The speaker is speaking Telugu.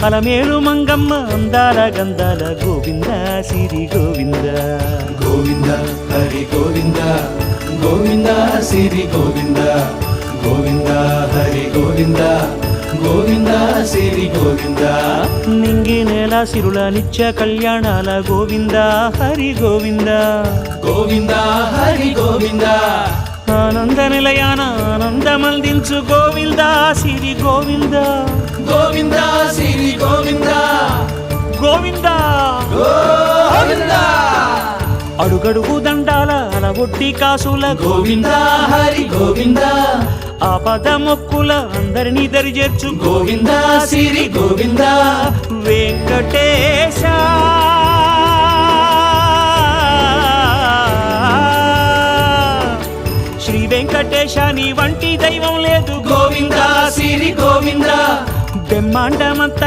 అలమేలు మంగమ్మ అందాల గంధాల గోవింద సిరి గోవింద గోవింద హరి గోవింద గోవింద సిరి గోవింద గోవింద హరి గోవింద గోవింద సిరి గోవింద నింగి నేల సిరుల నిత్య కళ్యాణాల గోవింద హరి గోవింద గోవింద హరి గోవింద ఆనంద నిలయాన ఆనందమందించు గోవింద సిరి గోవింద గోవింద సిరి గోవింద గోవింద గోవింద అడుగడుగు దండాల అలవొట్టి కాసుల గోవింద హరి గోవింద ఆపద మొక్కుల అందరినీ దరిచేర్చు గోవింద సిరి గోవింద వెంకటేశ శ్రీ వెంకటేశ నీ వంటి దైవం లేదు గోవింద సిరి గోవింద బ్రహ్మాండమంత